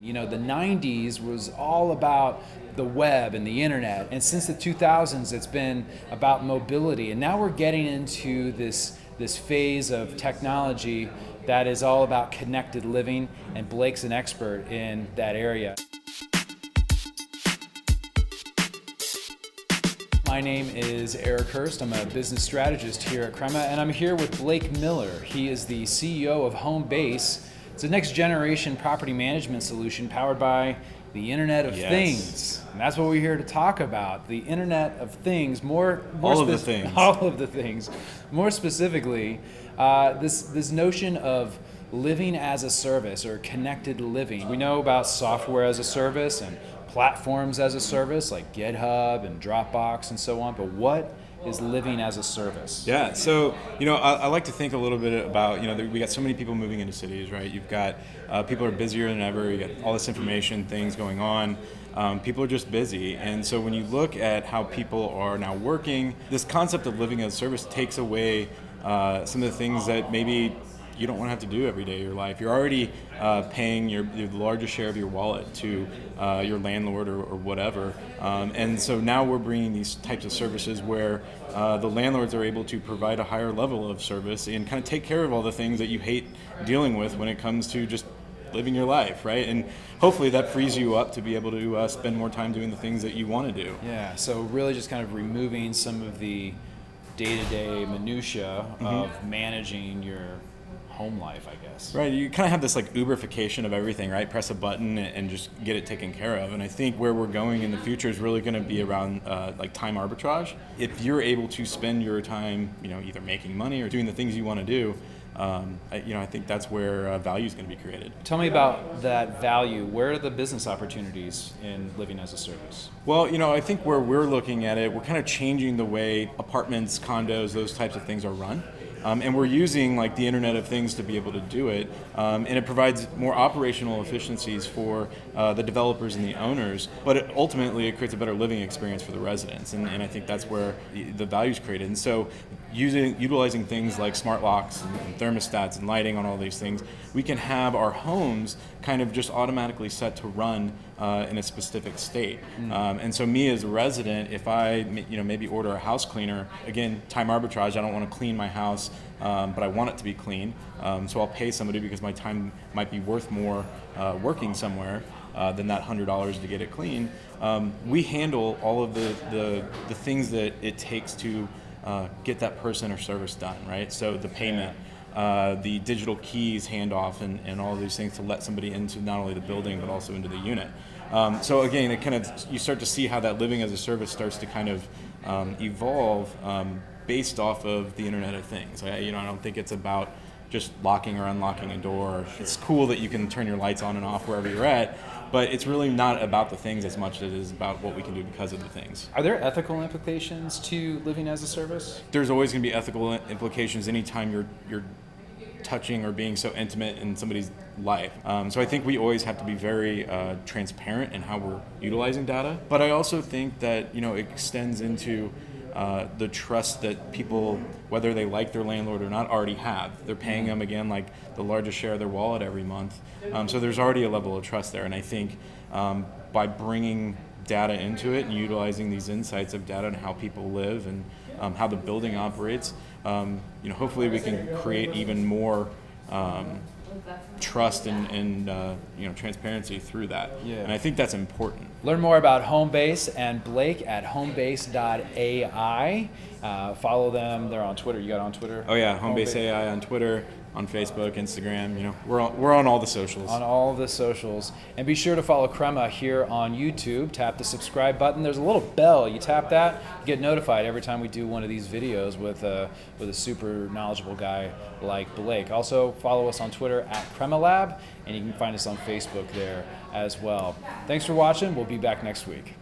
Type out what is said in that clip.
You know, the 90s was all about the web and the internet, and since the 2000s it's been about mobility, and now we're getting into this phase of technology that is all about connected living, and Blake's an expert in that area. My name is Eric Hurst. I'm a business strategist here at Crema, and I'm here with Blake Miller. He is the CEO of Homebase. It's a next generation property management solution powered by the Internet of Things. And that's what we're here to talk about. The Internet of Things, all of the things. All of the things. More specifically, this notion of living as a service or connected living. We know about software as a service and platforms as a service like GitHub and Dropbox and so on, but what is living as a service? Yeah, so I like to think a little bit about we got so many people moving into cities, right? You've got people are busier than ever. You got all this information, things going on. People are just busy, and so when you look at how people are now working, this concept of living as a service takes away some of the things that maybe you don't want to have to do every day of your life. You're already paying the largest share of your wallet to your landlord or whatever. And so now we're bringing these types of services where the landlords are able to provide a higher level of service and kind of take care of all the things that you hate dealing with when it comes to just living your life, right? And hopefully that frees you up to be able to spend more time doing the things that you want to do. Yeah, so really just kind of removing some of the day-to-day minutia of managing your home life, I guess. Right, you kind of have this like Uberification of everything, right? Press a button and just get it taken care of. And I think where we're going in the future is really going to be around like time arbitrage. If you're able to spend your time, either making money or doing the things you want to do, I think that's where value is going to be created. Tell me about that value. Where are the business opportunities in living as a service? Well, I think where we're looking at it, we're kind of changing the way apartments, condos, those types of things are run. And we're using like the Internet of Things to be able to do it, and it provides more operational efficiencies for the developers and the owners, but ultimately it creates a better living experience for the residents, and I think that's where the value is created. And so utilizing things like smart locks and thermostats and lighting on all these things, we can have our homes kind of just automatically set to run in a specific state. And so me as a resident, if I maybe order a house cleaner, again, time arbitrage, I don't want to clean my house, but I want it to be clean. So I'll pay somebody because my time might be worth more working somewhere than that $100 to get it clean. We handle all of the things that it takes to get that person or service done, right? So the payment, the digital keys handoff, and all of these things to let somebody into not only the building but also into the unit. So again, it kind of, you start to see how that living as a service starts to kind of evolve based off of the Internet of Things. I don't think it's about just locking or unlocking a door. It's cool that you can turn your lights on and off wherever you're at, but it's really not about the things as much as it is about what we can do because of the things. Are there ethical implications to living as a service? There's always going to be ethical implications anytime you're touching or being so intimate in somebody's life. So I think we always have to be very transparent in how we're utilizing data. But I also think that it extends into the trust that people, whether they like their landlord or not, already have. They're paying them, again, like the largest share of their wallet every month. So there's already a level of trust there. And I think by bringing data into it and utilizing these insights of data and how people live and how the building operates, hopefully we can create even more trust and transparency through that. Yeah. And I think that's important. Learn more about Homebase and Blake at Homebase.ai. Follow them. They're on Twitter. You got on Twitter? Oh yeah, Homebase.ai on Twitter, on Facebook, Instagram. We're on all the socials. On all the socials. And be sure to follow Crema here on YouTube. Tap the subscribe button. There's a little bell. You tap that, you get notified every time we do one of these videos with a super knowledgeable guy like Blake. Also, follow us on Twitter at CremaLab, and you can find us on Facebook there as well. Thanks for watching. We'll be back next week.